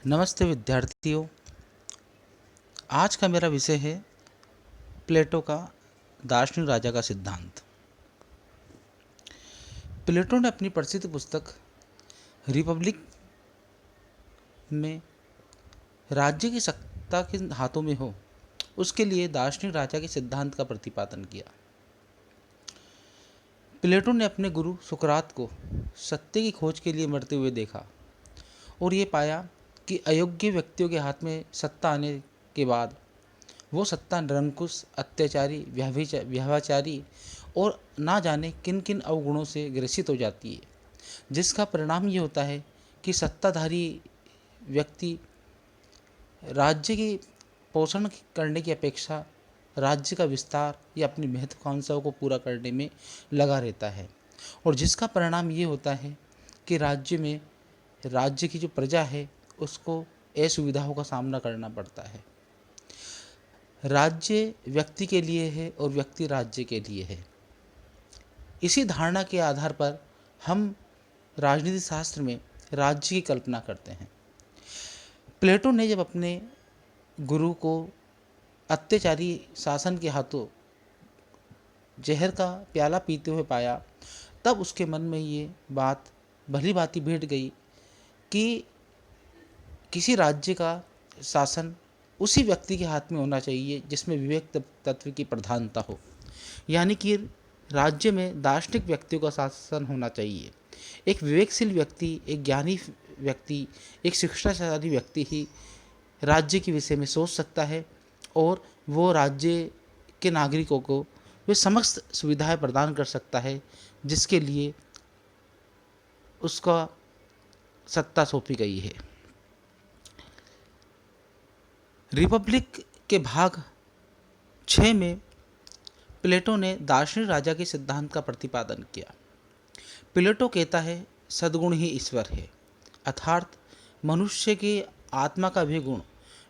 नमस्ते विद्यार्थियों। आज का मेरा विषय है प्लेटो का दार्शनिक राजा का सिद्धांत। प्लेटो ने अपनी प्रसिद्ध पुस्तक रिपब्लिक में राज्य की सत्ता के हाथों में हो, उसके लिए दार्शनिक राजा के सिद्धांत का प्रतिपादन किया। प्लेटो ने अपने गुरु सुकरात को सत्य की खोज के लिए मरते हुए देखा और ये पाया कि अयोग्य व्यक्तियों के हाथ में सत्ता आने के बाद वो सत्ता निरंकुश, अत्याचारी, व्यभिचारी और ना जाने किन किन अवगुणों से ग्रसित हो जाती है, जिसका परिणाम ये होता है कि सत्ताधारी व्यक्ति राज्य की पोषण करने की अपेक्षा राज्य का विस्तार या अपनी महत्वाकांक्षाओं को पूरा करने में लगा रहता है, और जिसका परिणाम ये होता है कि राज्य की जो प्रजा है उसको असुविधाओं का सामना करना पड़ता है। राज्य व्यक्ति के लिए है और व्यक्ति राज्य के लिए है। इसी धारणा के आधार पर हम राजनीति शास्त्र में राज्य की कल्पना करते हैं। प्लेटो ने जब अपने गुरु को अत्याचारी शासन के हाथों जहर का प्याला पीते हुए पाया, तब उसके मन में ये बात भली भांति बैठ गई कि किसी राज्य का शासन उसी व्यक्ति के हाथ में होना चाहिए जिसमें विवेक तत्व की प्रधानता हो, यानी कि राज्य में दार्शनिक व्यक्तियों का शासन होना चाहिए। एक विवेकशील व्यक्ति, एक ज्ञानी व्यक्ति, एक शिक्षाशाली व्यक्ति ही राज्य के विषय में सोच सकता है और वो राज्य के नागरिकों को वे समस्त सुविधाएं प्रदान कर सकता है जिसके लिए उसका सत्ता सौंपी गई है। रिपब्लिक के भाग 6 में प्लेटो ने दार्शनिक राजा के सिद्धांत का प्रतिपादन किया। प्लेटो कहता है सद्गुण ही ईश्वर है, अर्थात मनुष्य की आत्मा का भी गुण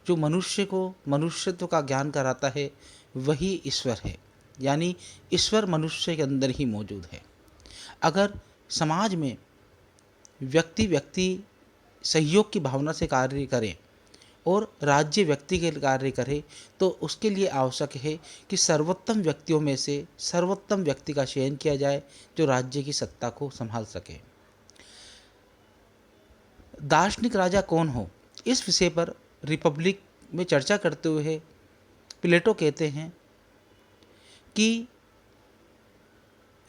जो मनुष्य को मनुष्यत्व का ज्ञान कराता है वही ईश्वर है, यानी ईश्वर मनुष्य के अंदर ही मौजूद है। अगर समाज में व्यक्ति सहयोग की भावना से कार्य करें और राज्य व्यक्ति के कार्य करे तो उसके लिए आवश्यक है कि सर्वोत्तम व्यक्तियों में से सर्वोत्तम व्यक्ति का चयन किया जाए जो राज्य की सत्ता को संभाल सके। दार्शनिक राजा कौन हो, इस विषय पर रिपब्लिक में चर्चा करते हुए प्लेटो कहते हैं कि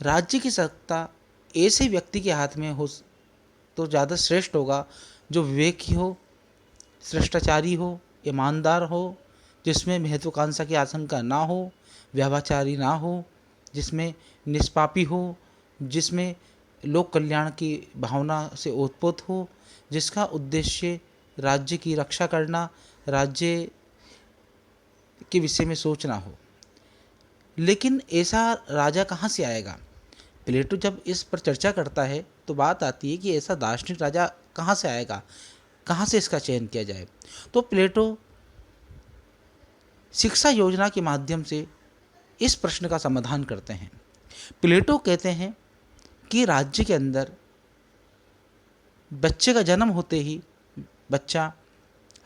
राज्य की सत्ता ऐसे व्यक्ति के हाथ में हो तो ज़्यादा श्रेष्ठ होगा जो विवेकी हो, श्रेष्ठाचारी हो, ईमानदार हो, जिसमें महत्वाकांक्षा की आशंका ना हो, व्यभिचारी ना हो, जिसमें निष्पापी हो, जिसमें लोक कल्याण की भावना से ओतप्रोत हो, जिसका उद्देश्य राज्य की रक्षा करना, राज्य के विषय में सोचना हो। लेकिन ऐसा राजा कहाँ से आएगा? प्लेटो जब इस पर चर्चा करता है तो बात आती है कि ऐसा दार्शनिक राजा कहाँ से आएगा, कहाँ से इसका चयन किया जाए। तो प्लेटो शिक्षा योजना के माध्यम से इस प्रश्न का समाधान करते हैं। प्लेटो कहते हैं कि राज्य के अंदर बच्चे का जन्म होते ही बच्चा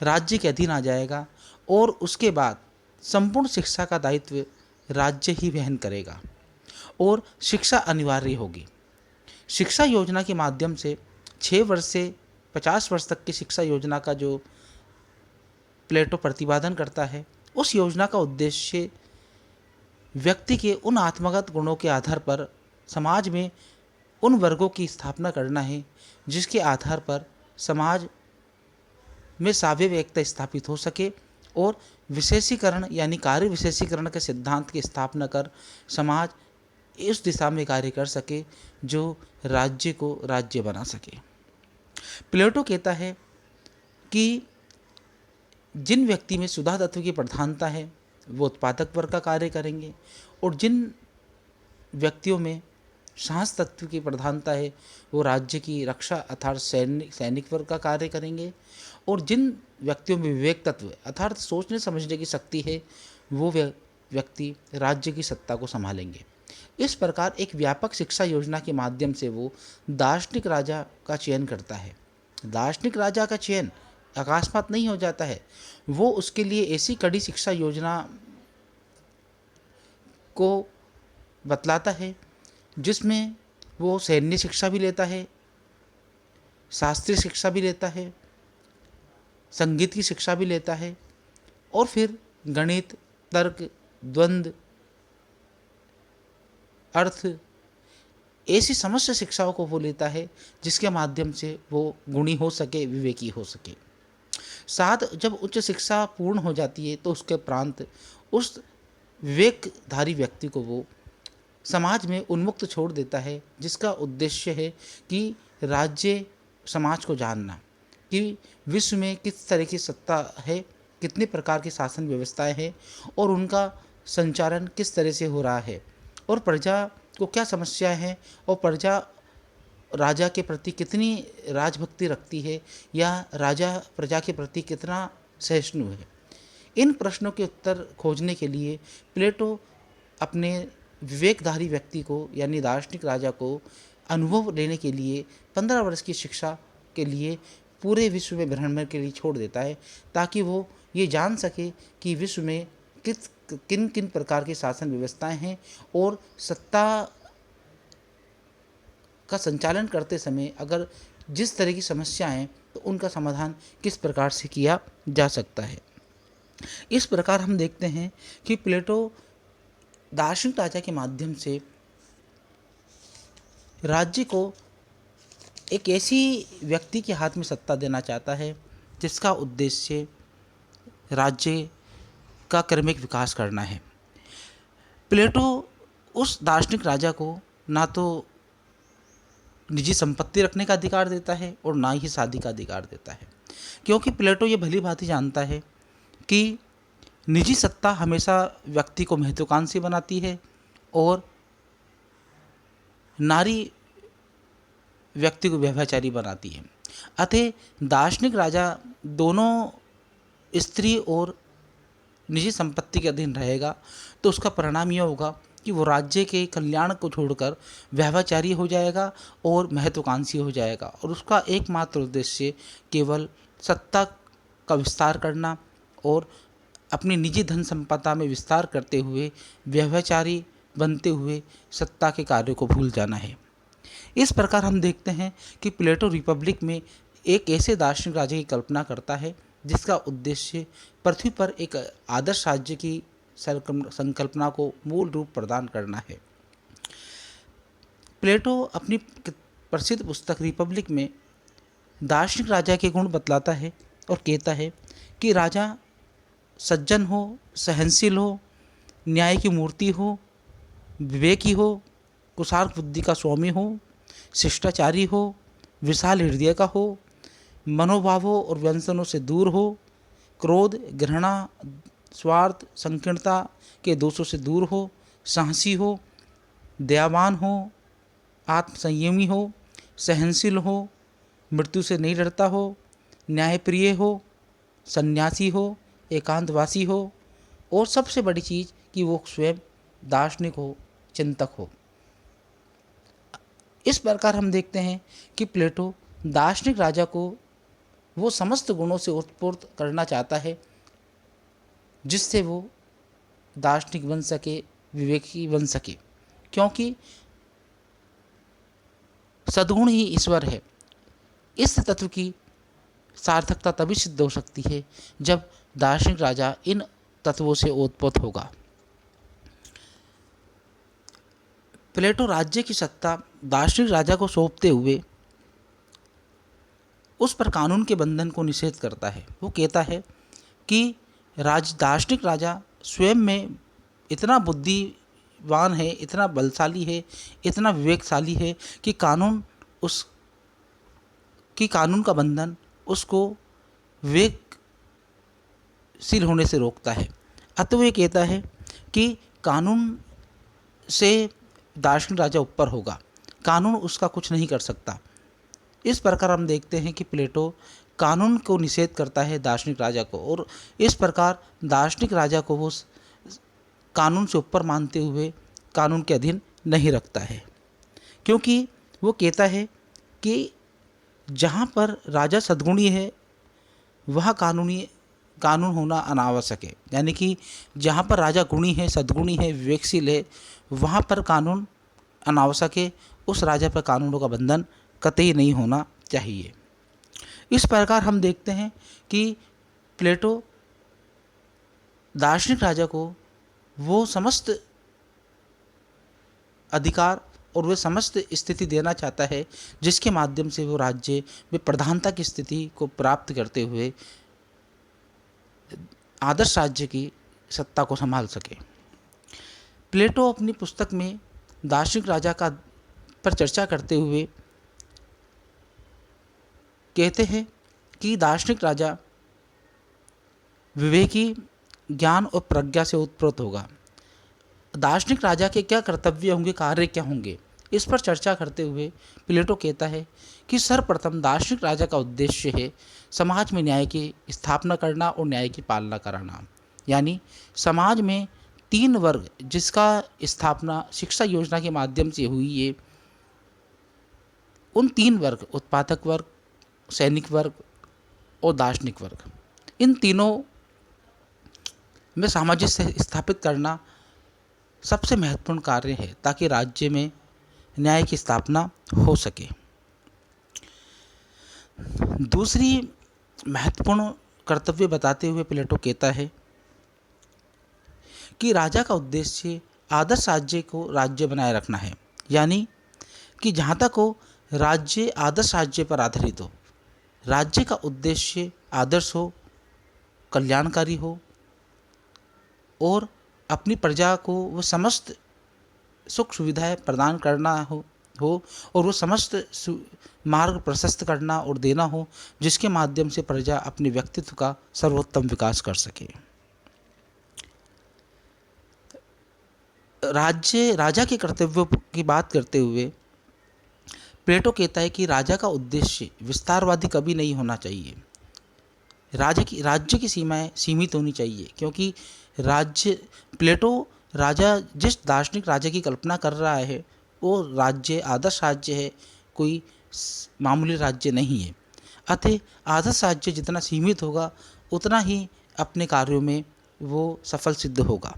राज्य के अधीन आ जाएगा और उसके बाद संपूर्ण शिक्षा का दायित्व राज्य ही वहन करेगा और शिक्षा अनिवार्य होगी। शिक्षा योजना के माध्यम से 6 वर्ष से 50 वर्ष तक की शिक्षा योजना का जो प्लेटो प्रतिपादन करता है, उस योजना का उद्देश्य व्यक्ति के उन आत्मगत गुणों के आधार पर समाज में उन वर्गों की स्थापना करना है जिसके आधार पर समाज में साव्य एकता स्थापित हो सके और विशेषीकरण यानी कार्य विशेषीकरण के सिद्धांत की स्थापना कर समाज इस दिशा में कार्य कर सके जो राज्य को राज्य बना सके। प्लेटो कहता है कि जिन व्यक्ति में सुधा तत्व की प्रधानता है वो उत्पादक वर्ग का कार्य करेंगे और जिन व्यक्तियों में साहस तत्व की प्रधानता है वो राज्य की रक्षा अर्थात सैनिक वर्ग का कार्य करेंगे और जिन व्यक्तियों में विवेक तत्व अर्थात सोचने समझने की शक्ति है वो व्यक्ति राज्य की सत्ता को संभालेंगे। इस प्रकार एक व्यापक शिक्षा योजना के माध्यम से वो दार्शनिक राजा का चयन करता है। दार्शनिक राजा का चयन अकस्मात नहीं हो जाता है। वो उसके लिए ऐसी कड़ी शिक्षा योजना को बतलाता है जिसमें वो सैन्य शिक्षा भी लेता है, शास्त्रीय शिक्षा भी लेता है, संगीत की शिक्षा भी लेता है, और फिर गणित, तर्क, द्वंद्व, अर्थ, ऐसी समस्त शिक्षाओं को वो लेता है जिसके माध्यम से वो गुणी हो सके, विवेकी हो सके। साथ जब उच्च शिक्षा पूर्ण हो जाती है तो उसके उपरांत उस विवेकधारी व्यक्ति को वो समाज में उन्मुक्त छोड़ देता है, जिसका उद्देश्य है कि राज्य समाज को जानना कि विश्व में किस तरह की सत्ता है, कितने प्रकार की शासन व्यवस्थाएं हैं और उनका संचालन किस तरह से हो रहा है, और प्रजा को क्या समस्याएं हैं, और प्रजा राजा के प्रति कितनी राजभक्ति रखती है या राजा प्रजा के प्रति कितना सहिष्णु है। इन प्रश्नों के उत्तर खोजने के लिए प्लेटो अपने विवेकधारी व्यक्ति को यानी दार्शनिक राजा को अनुभव लेने के लिए 15 वर्ष की शिक्षा के लिए पूरे विश्व में भ्रमण के लिए छोड़ देता है, ताकि वो ये जान सके कि विश्व में किन किन प्रकार की शासन व्यवस्थाएं हैं और सत्ता का संचालन करते समय अगर जिस तरह की समस्याएं हैं तो उनका समाधान किस प्रकार से किया जा सकता है। इस प्रकार हम देखते हैं कि प्लेटो दार्शनिक राजा के माध्यम से राज्य को एक ऐसी व्यक्ति के हाथ में सत्ता देना चाहता है जिसका उद्देश्य राज्य का क्रमिक विकास करना है। प्लेटो उस दार्शनिक राजा को ना तो निजी संपत्ति रखने का अधिकार देता है और ना ही शादी का अधिकार देता है, क्योंकि प्लेटो ये भली भांति जानता है कि निजी सत्ता हमेशा व्यक्ति को महत्वाकांक्षी बनाती है और नारी व्यक्ति को व्यभिचारी बनाती है। अतः दार्शनिक राजा दोनों स्त्री और निजी संपत्ति के अधीन रहेगा तो उसका परिणाम यह होगा कि वो राज्य के कल्याण को छोड़कर व्यभिचारी हो जाएगा और महत्वाकांक्षी हो जाएगा, और उसका एकमात्र उद्देश्य केवल सत्ता का विस्तार करना और अपनी निजी धन संपदा में विस्तार करते हुए व्यभिचारी बनते हुए सत्ता के कार्यों को भूल जाना है। इस प्रकार हम देखते हैं कि प्लेटो रिपब्लिक में एक ऐसे दार्शनिक राज्य की कल्पना करता है जिसका उद्देश्य पृथ्वी पर एक आदर्श राज्य की संकल्पना को मूल रूप प्रदान करना है। प्लेटो अपनी प्रसिद्ध पुस्तक रिपब्लिक में दार्शनिक राजा के गुण बतलाता है और कहता है कि राजा सज्जन हो, सहनशील हो, न्याय की मूर्ति हो, विवेकी हो, कुशार्क बुद्धि का स्वामी हो, शिष्टाचारी हो, विशाल हृदय का हो, मनोभावों और व्यंजनों से दूर हो, क्रोध, घृणा, स्वार्थ, संकीर्णता के दोषों से दूर हो, साहसी हो, दयावान हो, आत्मसंयमी हो, सहनशील हो, मृत्यु से नहीं डरता हो, न्यायप्रिय हो, सन्यासी हो, एकांतवासी हो, और सबसे बड़ी चीज़ कि वो स्वयं दार्शनिक हो, चिंतक हो। इस प्रकार हम देखते हैं कि प्लेटो दार्शनिक राजा को वो समस्त गुणों से उत्पूर्ण करना चाहता है जिससे वो दार्शनिक बन सके, विवेकी बन सके, क्योंकि सद्गुण ही ईश्वर है। इस तत्व की सार्थकता तभी सिद्ध हो सकती है जब दार्शनिक राजा इन तत्वों से ओतप्रोत होगा। प्लेटो राज्य की सत्ता दार्शनिक राजा को सौंपते हुए उस पर कानून के बंधन को निषेध करता है। वो कहता है कि दार्शनिक राजा स्वयं में इतना बुद्धिवान है, इतना बलशाली है, इतना विवेकशाली है कि कानून का बंधन उसको विवेकशील होने से रोकता है। अतः वो ये कहता है कि कानून से दार्शनिक राजा ऊपर होगा, कानून उसका कुछ नहीं कर सकता। इस प्रकार हम देखते हैं कि प्लेटो कानून को निषेध करता है दार्शनिक राजा को, और इस प्रकार दार्शनिक राजा को वो कानून से ऊपर मानते हुए कानून के अधीन नहीं रखता है, क्योंकि वो कहता है कि जहाँ पर राजा सद्गुणी है वह कानून होना अनावश्यक है। यानी कि जहाँ पर राजा गुणी है, सद्गुणी है, विवेकशील है, वहाँ पर कानून अनावश्यक है। उस राजा पर कानूनों का बंधन कतई नहीं होना चाहिए। इस प्रकार हम देखते हैं कि प्लेटो दार्शनिक राजा को वो समस्त अधिकार और वे समस्त स्थिति देना चाहता है जिसके माध्यम से वो राज्य में प्रधानता की स्थिति को प्राप्त करते हुए आदर्श राज्य की सत्ता को संभाल सके। प्लेटो अपनी पुस्तक में दार्शनिक राजा का पर चर्चा करते हुए कहते हैं कि दार्शनिक राजा विवेकी, ज्ञान और प्रज्ञा से उत्पन्न होगा। दार्शनिक राजा के क्या कर्तव्य होंगे, कार्य क्या होंगे, इस पर चर्चा करते हुए प्लेटो कहता है कि सर्वप्रथम दार्शनिक राजा का उद्देश्य है समाज में न्याय की स्थापना करना और न्याय की पालना कराना। यानी समाज में 3 वर्ग जिसका स्थापना शिक्षा योजना के माध्यम से हुई है, उन 3 वर्ग उत्पादक वर्ग, सैनिक वर्ग और दार्शनिक वर्ग, इन तीनों में सामंजस्य स्थापित करना सबसे महत्वपूर्ण कार्य है ताकि राज्य में न्याय की स्थापना हो सके। दूसरी महत्वपूर्ण कर्तव्य बताते हुए प्लेटो कहता है कि राजा का उद्देश्य आदर्श राज्य को राज्य बनाए रखना है। यानी कि जहाँ तक हो राज्य आदर्श राज्य पर आधारित हो, राज्य का उद्देश्य आदर्श हो, कल्याणकारी हो और अपनी प्रजा को वो समस्त सुख सुविधाएं प्रदान करना हो और वो समस्त मार्ग प्रशस्त करना और देना हो जिसके माध्यम से प्रजा अपने व्यक्तित्व का सर्वोत्तम विकास कर सके। राजा के कर्तव्यों की बात करते हुए प्लेटो कहता है कि राजा का उद्देश्य विस्तारवादी कभी नहीं होना चाहिए। राज्य की सीमाएं सीमित होनी चाहिए, क्योंकि प्लेटो राजा जिस दार्शनिक राजा की कल्पना कर रहा है वो राज्य आदर्श राज्य है, कोई मामूली राज्य नहीं है। अतः आदर्श राज्य जितना सीमित होगा उतना ही अपने कार्यों में वो सफल सिद्ध होगा।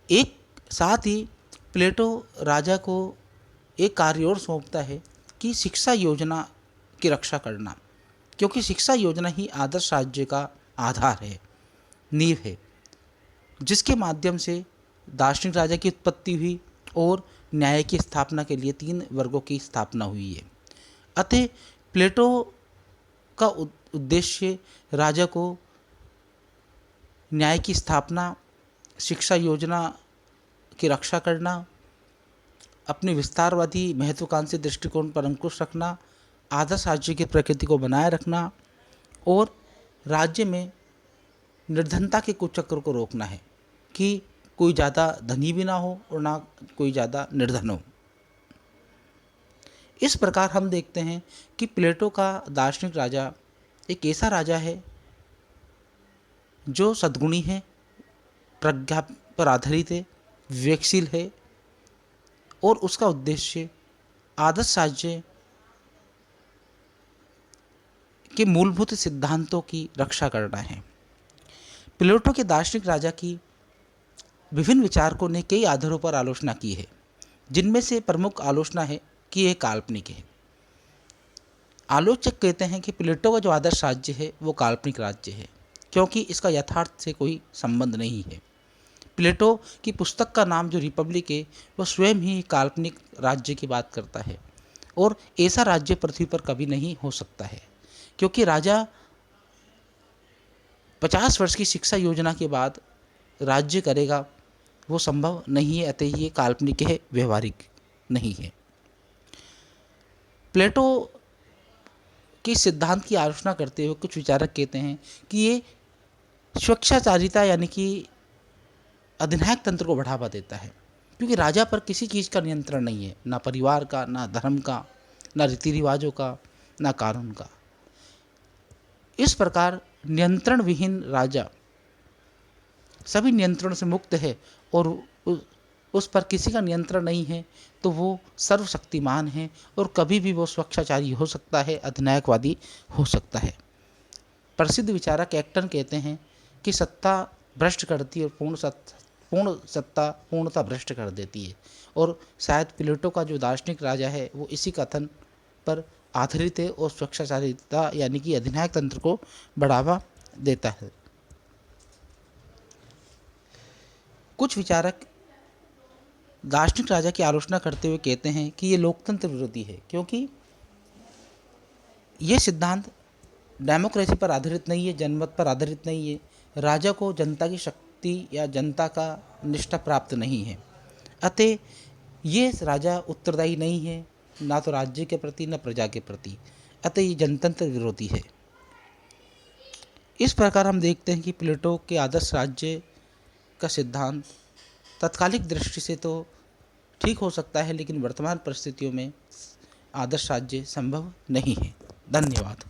एक साथ ही प्लेटो राजा को एक कार्य और सौंपता है कि शिक्षा योजना की रक्षा करना, क्योंकि शिक्षा योजना ही आदर्श राज्य का आधार है, नींव है, जिसके माध्यम से दार्शनिक राजा की उत्पत्ति हुई और न्याय की स्थापना के लिए 3 वर्गों की स्थापना हुई है। अतः प्लेटो का उद्देश्य राजा को न्याय की स्थापना, शिक्षा योजना की रक्षा करना, अपने विस्तारवादी महत्वाकांक्षी दृष्टिकोण पर अंकुश रखना, आदर्श राज्य की प्रकृति को बनाए रखना और राज्य में निर्धनता के कुचक्र को रोकना है कि कोई ज़्यादा धनी भी ना हो और ना कोई ज़्यादा निर्धन हो। इस प्रकार हम देखते हैं कि प्लेटो का दार्शनिक राजा एक ऐसा राजा है जो सद्गुणी है, प्रज्ञा पर आधारित है, विवेकशील है और उसका उद्देश्य आदर्श राज्य के मूलभूत सिद्धांतों की रक्षा करना है। प्लेटो के दार्शनिक राजा की विभिन्न विचारकों ने कई आधारों पर आलोचना की है, जिनमें से प्रमुख आलोचना है कि यह काल्पनिक है। आलोचक कहते हैं कि प्लेटो का जो आदर्श राज्य है वो काल्पनिक राज्य है, क्योंकि इसका यथार्थ से कोई संबंध नहीं है। प्लेटो की पुस्तक का नाम जो रिपब्लिक है वो स्वयं ही काल्पनिक राज्य की बात करता है और ऐसा राज्य पृथ्वी पर कभी नहीं हो सकता है, क्योंकि राजा 50 वर्ष की शिक्षा योजना के बाद राज्य करेगा वो संभव नहीं है। अतः ये काल्पनिक है, व्यवहारिक नहीं है। प्लेटो के सिद्धांत की आलोचना करते हुए कुछ विचारक कहते हैं कि ये स्वेच्छाचारिता यानी कि अधिनायक तंत्र को बढ़ावा देता है, क्योंकि राजा पर किसी चीज़ का नियंत्रण नहीं है, ना परिवार का, ना धर्म का, ना रीति रिवाजों का, ना कानून का। इस प्रकार नियंत्रण विहीन राजा सभी नियंत्रण से मुक्त है और उस पर किसी का नियंत्रण नहीं है तो वो सर्वशक्तिमान है और कभी भी वो स्वच्छाचारी हो सकता है, अधिनायकवादी हो सकता है। प्रसिद्ध विचारक एक्टन कहते हैं कि सत्ता भ्रष्ट करती है और पूर्ण सत्ता पूर्णता भ्रष्ट कर देती है। और शायद प्लेटो का जो दार्शनिक राजा है वो इसी कथन पर आधारित है और स्वच्छाचारिता यानी कि अधिनायक तंत्र को बढ़ावा देता है। कुछ विचारक दार्शनिक राजा की आलोचना करते हुए कहते हैं कि ये लोकतंत्र विरोधी है, क्योंकि ये सिद्धांत डेमोक्रेसी पर आधारित नहीं है, जनमत पर आधारित नहीं है। राजा को जनता की शक्ति या जनता का निष्ठा प्राप्त नहीं है, अतः ये राजा उत्तरदायी नहीं है, ना तो राज्य के प्रति न प्रजा के प्रति, अतः ये जनतंत्र विरोधी है। इस प्रकार हम देखते हैं कि प्लेटो के आदर्श राज्य का सिद्धांत तत्कालिक दृष्टि से तो ठीक हो सकता है, लेकिन वर्तमान परिस्थितियों में आदर्श राज्य संभव नहीं है। धन्यवाद।